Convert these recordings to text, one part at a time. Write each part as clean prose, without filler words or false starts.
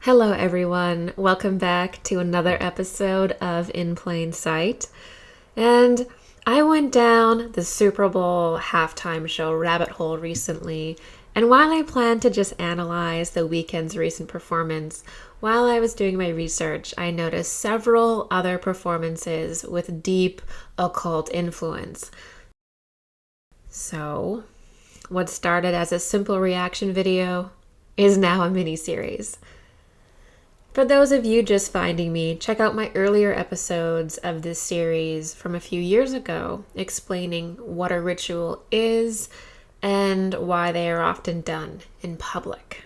Hello everyone, welcome back to another episode of In Plain Sight. And I went down the Super Bowl halftime show rabbit hole recently, and while I planned to just analyze the weekend's recent performance, while I was doing my research, I noticed several other performances with deep occult influence. So, what started as a simple reaction video is now a mini-series. For those of you just finding me, check out my earlier episodes of this series from a few years ago, explaining what a ritual is and why they are often done in public.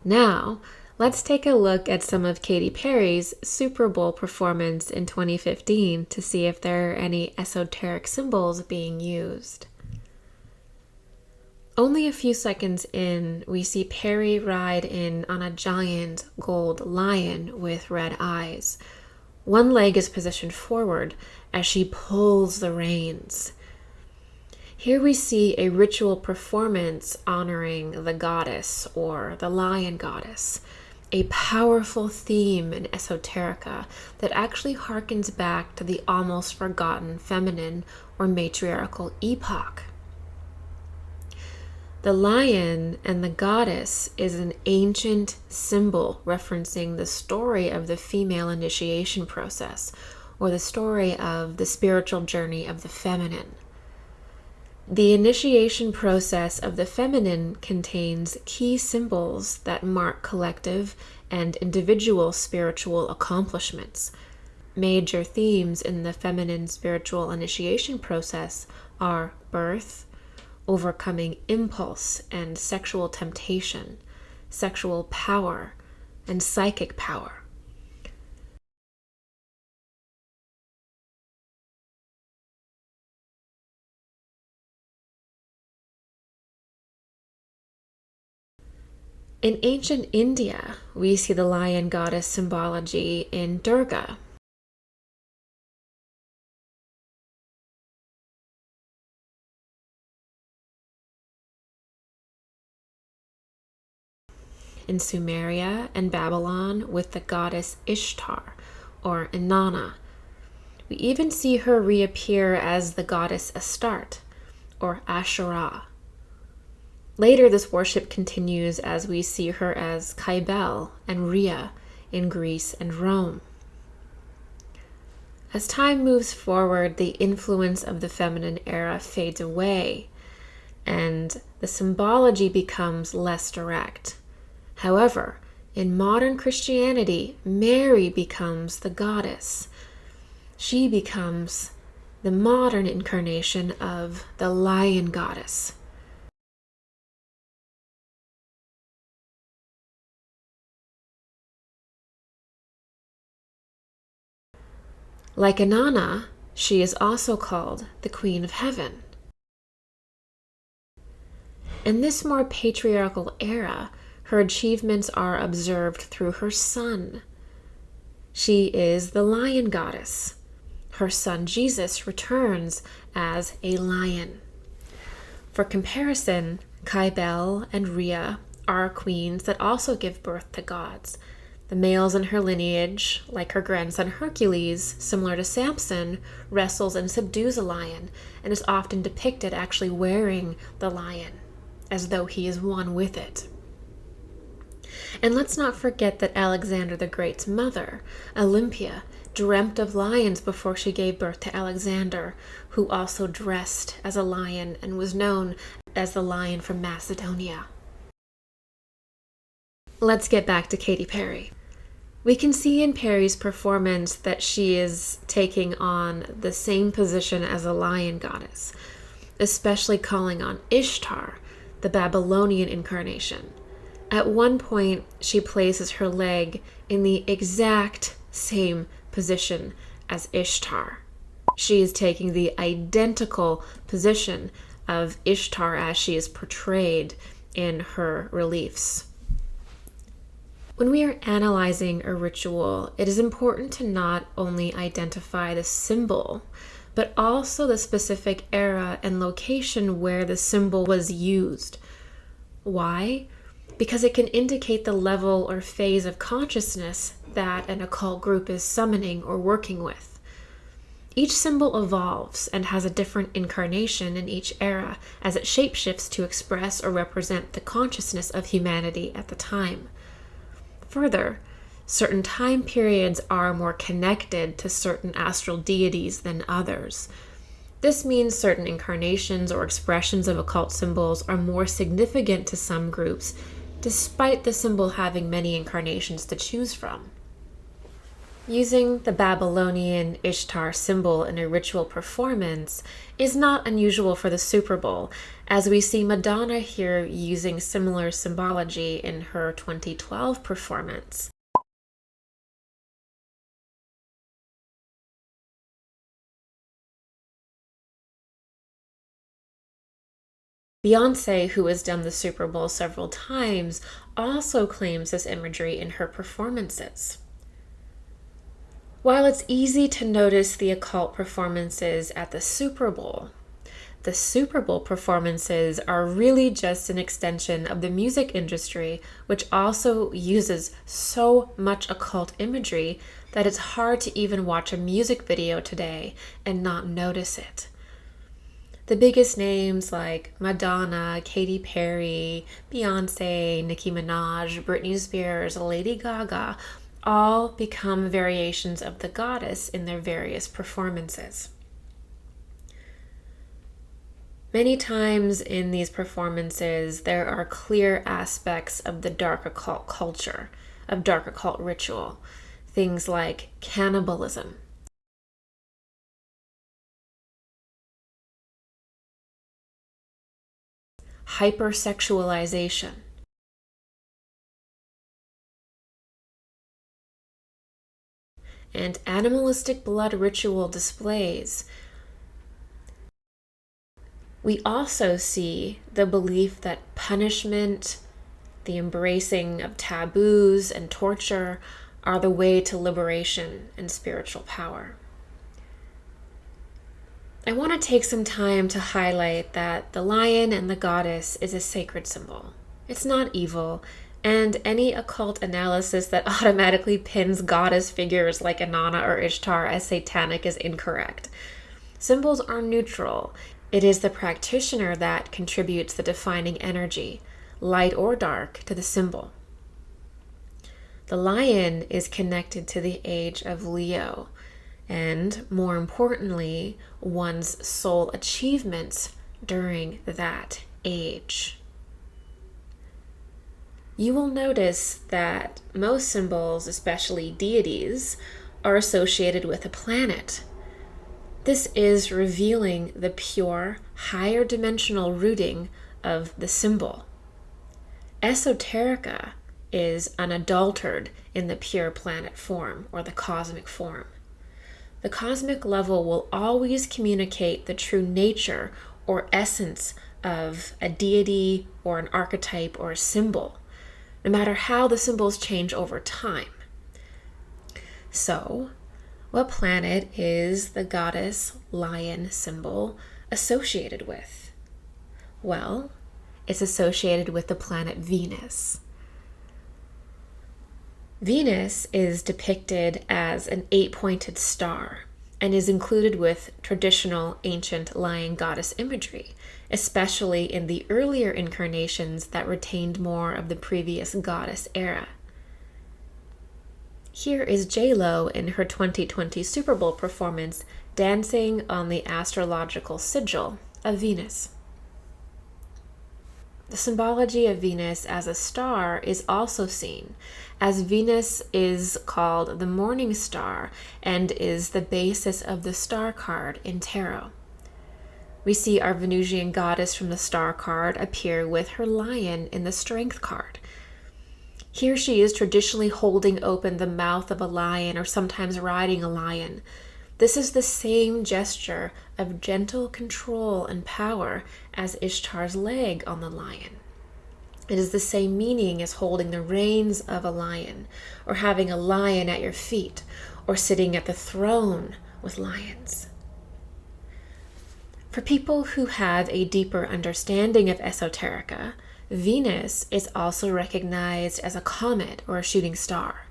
Now, let's take a look at some of Katy Perry's Super Bowl performance in 2015 to see if there are any esoteric symbols being used. Only a few seconds in, we see Perry ride in on a giant gold lion with red eyes. One leg is positioned forward as she pulls the reins. Here we see a ritual performance honoring the goddess or the lion goddess, a powerful theme in esoterica that actually harkens back to the almost forgotten feminine or matriarchal epoch. The lion and the goddess is an ancient symbol referencing the story of the female initiation process, or the story of the spiritual journey of the feminine. The initiation process of the feminine contains key symbols that mark collective and individual spiritual accomplishments. Major themes in the feminine spiritual initiation process are birth, overcoming impulse and sexual temptation, sexual power, and psychic power. In ancient India, we see the lion goddess symbology in Durga. In Sumeria and Babylon with the goddess Ishtar, or Inanna. We even see her reappear as the goddess Astarte, or Asherah. Later, this worship continues as we see her as Cybele and Rhea in Greece and Rome. As time moves forward, the influence of the feminine era fades away, and the symbology becomes less direct. However, in modern Christianity, Mary becomes the goddess. She becomes the modern incarnation of the lion goddess. Like Inanna, she is also called the Queen of Heaven. In this more patriarchal era, her achievements are observed through her son. She is the lion goddess. Her son Jesus returns as a lion. For comparison, Cybele and Rhea are queens that also give birth to gods. The males in her lineage, like her grandson Hercules, similar to Samson, wrestles and subdues a lion and is often depicted actually wearing the lion, as though he is one with it. And let's not forget that Alexander the Great's mother, Olympia, dreamt of lions before she gave birth to Alexander, who also dressed as a lion and was known as the Lion from Macedonia. Let's get back to Katy Perry. We can see in Perry's performance that she is taking on the same position as a lion goddess, especially calling on Ishtar, the Babylonian incarnation. At one point, she places her leg in the exact same position as Ishtar. She is taking the identical position of Ishtar as she is portrayed in her reliefs. When we are analyzing a ritual, it is important to not only identify the symbol, but also the specific era and location where the symbol was used. Why? because it can indicate the level or phase of consciousness that an occult group is summoning or working with. Each symbol evolves and has a different incarnation in each era as it shapeshifts to express or represent the consciousness of humanity at the time. Further, certain time periods are more connected to certain astral deities than others. This means certain incarnations or expressions of occult symbols are more significant to some groups, despite the symbol having many incarnations to choose from. Using the Babylonian Ishtar symbol in a ritual performance is not unusual for the Super Bowl, as we see Madonna here using similar symbology in her 2012 performance. Beyoncé, who has done the Super Bowl several times, also claims this imagery in her performances. While it's easy to notice the occult performances at the Super Bowl performances are really just an extension of the music industry, which also uses so much occult imagery that it's hard to even watch a music video today and not notice it. The biggest names like Madonna, Katy Perry, Beyonce, Nicki Minaj, Britney Spears, Lady Gaga all become variations of the goddess in their various performances. Many times in these performances, there are clear aspects of the dark occult culture, of dark occult ritual, things like cannibalism, hypersexualization, and animalistic blood ritual displays. We also see the belief that punishment, the embracing of taboos and torture are the way to liberation and spiritual power. I want to take some time to highlight that the lion and the goddess is a sacred symbol. It's not evil, and any occult analysis that automatically pins goddess figures like Inanna or Ishtar as satanic is incorrect. Symbols are neutral. It is the practitioner that contributes the defining energy, light or dark, to the symbol. The lion is connected to the age of Leo, and more importantly, one's soul achievements during that age. You will notice that most symbols, especially deities, are associated with a planet. This is revealing the pure, higher dimensional rooting of the symbol. Esoterica is unadulterated in the pure planet form or the cosmic form. The cosmic level will always communicate the true nature or essence of a deity or an archetype or a symbol, no matter how the symbols change over time. So, what planet is the goddess lion symbol associated with? Well, it's associated with the planet Venus. Venus is depicted as an 8-pointed star and is included with traditional ancient lion goddess imagery, especially in the earlier incarnations that retained more of the previous goddess era. Here is J-Lo in her 2020 Super Bowl performance dancing on the astrological sigil of Venus. The symbology of Venus as a star is also seen, as Venus is called the morning star and is the basis of the star card in tarot. We see our Venusian goddess from the star card appear with her lion in the strength card. Here she is traditionally holding open the mouth of a lion or sometimes riding a lion. This is the same gesture of gentle control and power as Ishtar's leg on the lion. It is the same meaning as holding the reins of a lion, or having a lion at your feet, or sitting at the throne with lions. For people who have a deeper understanding of esoterica, Venus is also recognized as a comet or a shooting star.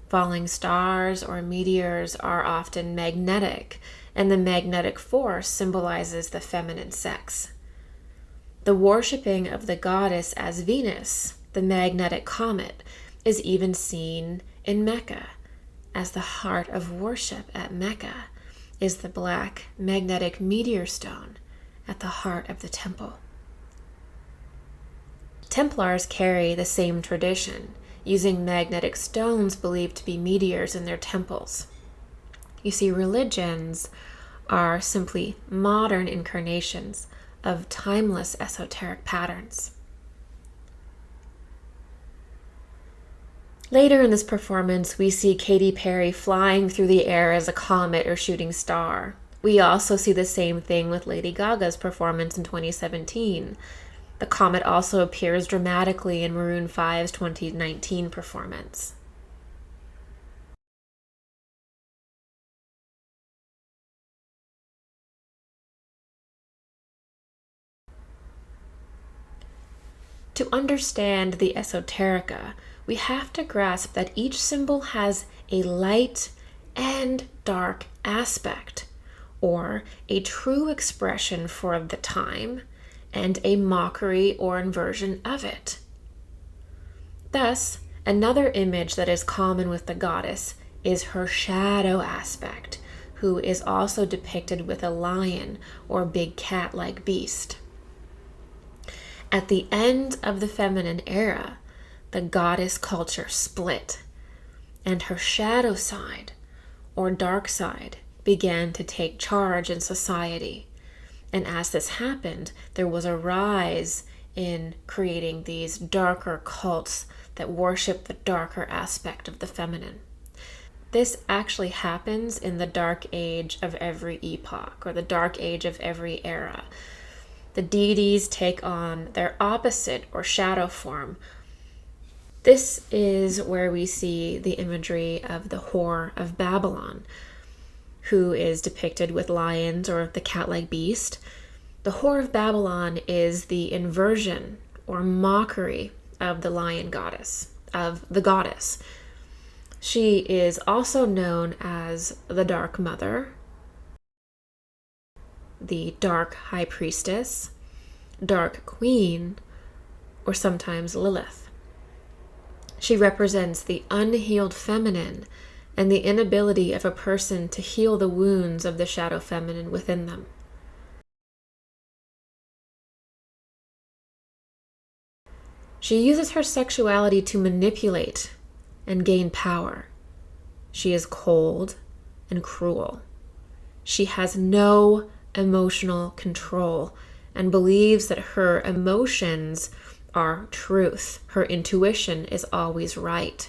Falling stars or meteors are often magnetic, and the magnetic force symbolizes the feminine sex. The worshipping of the goddess as Venus, the magnetic comet, is even seen in Mecca, as the heart of worship at Mecca is the black magnetic meteor stone at the heart of the temple. Templars carry the same tradition, using magnetic stones believed to be meteors in their temples. You see, religions are simply modern incarnations of timeless esoteric patterns. Later in this performance, we see Katy Perry flying through the air as a comet or shooting star. We also see the same thing with Lady Gaga's performance in 2017. The comet also appears dramatically in Maroon 5's 2019 performance. To understand the esoterica, we have to grasp that each symbol has a light and dark aspect, or a true expression for the time, and a mockery or inversion of it. Thus, another image that is common with the goddess is her shadow aspect, who is also depicted with a lion or big cat-like beast. At the end of the feminine era, the goddess culture split, and her shadow side, or dark side, began to take charge in society. And as this happened, there was a rise in creating these darker cults that worship the darker aspect of the feminine. This actually happens in the dark age of every epoch, or the dark age of every era. The deities take on their opposite or shadow form. This is where we see the imagery of the whore of Babylon, who is depicted with lions or the cat-like beast. The whore of Babylon is the inversion or mockery of the lion goddess, of the goddess. She is also known as the Dark Mother, the Dark High Priestess, Dark Queen, or sometimes Lilith. She represents the unhealed feminine and the inability of a person to heal the wounds of the shadow feminine within them. She uses her sexuality to manipulate and gain power. She is cold and cruel. She has no emotional control and believes that her emotions are truth. Her intuition is always right.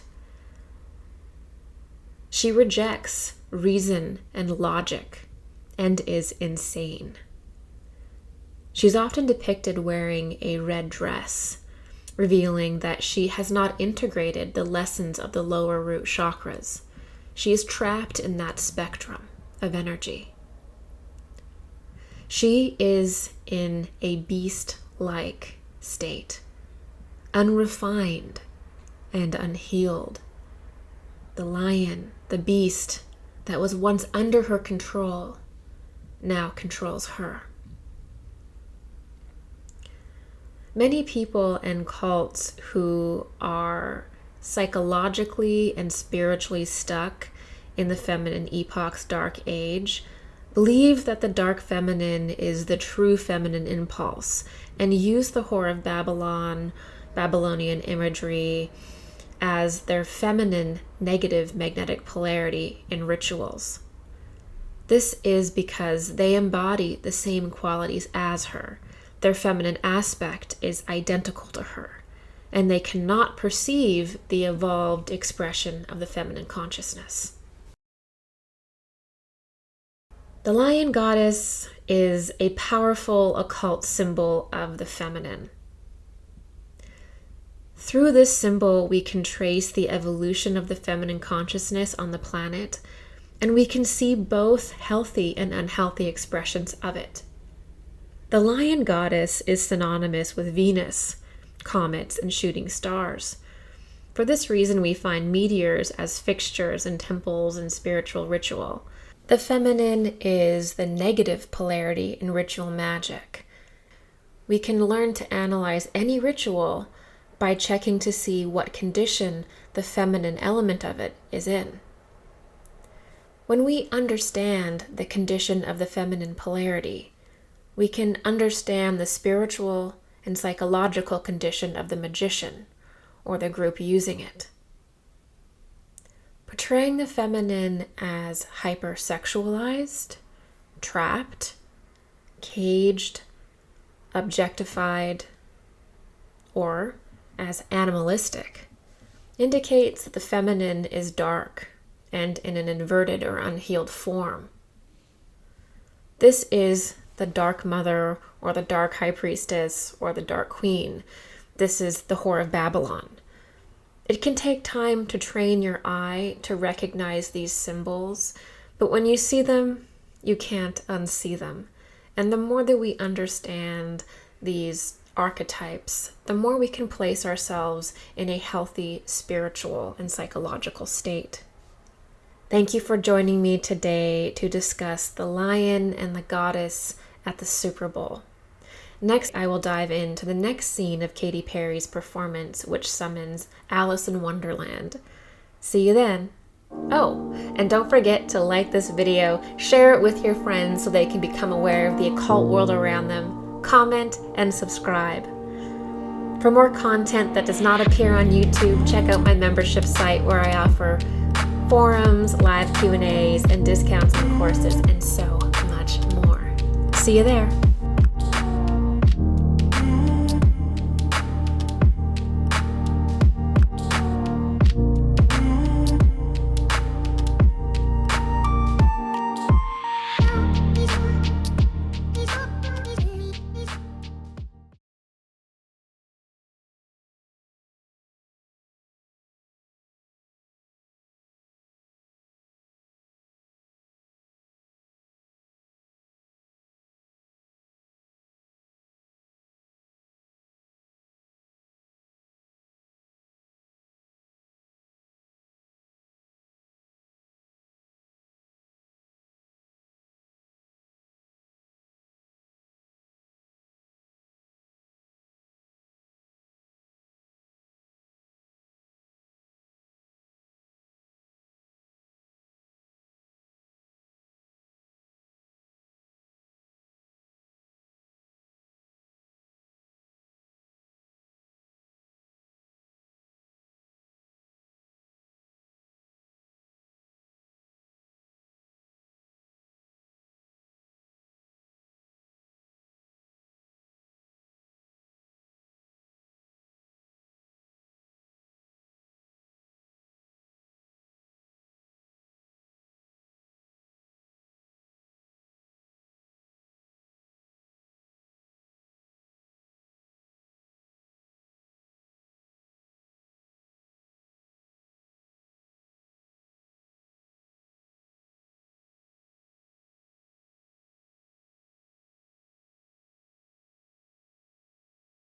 She rejects reason and logic and is insane. She's often depicted wearing a red dress, revealing that she has not integrated the lessons of the lower root chakras. She is trapped in that spectrum of energy. She is in a beast-like state, unrefined and unhealed. The lion, the beast that was once under her control, now controls her. Many people and cults who are psychologically and spiritually stuck in the feminine epoch's dark age believe that the dark feminine is the true feminine impulse and use the whore of Babylon, Babylonian imagery, as their feminine negative magnetic polarity in rituals. This is because they embody the same qualities as her. Their feminine aspect is identical to her, and they cannot perceive the evolved expression of the feminine consciousness. The lion goddess is a powerful occult symbol of the feminine. Through this symbol, we can trace the evolution of the feminine consciousness on the planet, and we can see both healthy and unhealthy expressions of it. The lion goddess is synonymous with Venus, comets, and shooting stars. For this reason, we find meteors as fixtures in temples and spiritual ritual. The feminine is the negative polarity in ritual magic. We can learn to analyze any ritual by checking to see what condition the feminine element of it is in. When we understand the condition of the feminine polarity, we can understand the spiritual and psychological condition of the magician or the group using it. Portraying the feminine as hypersexualized, trapped, caged, objectified, or as animalistic indicates that the feminine is dark and in an inverted or unhealed form. This is the dark mother or the dark high priestess or the dark queen. This is the whore of Babylon. It can take time to train your eye to recognize these symbols, but when you see them, you can't unsee them. And the more that we understand these archetypes, the more we can place ourselves in a healthy spiritual and psychological state. Thank you for joining me today to discuss the lion and the goddess at the Super Bowl. Next, I will dive into the next scene of Katy Perry's performance, which summons Alice in Wonderland. See you then. Oh, and don't forget to like this video, share it with your friends so they can become aware of the occult world around them, comment, and subscribe. For more content that does not appear on YouTube, check out my membership site where I offer forums, live Q&As, and discounts on courses, and so much more. See you there.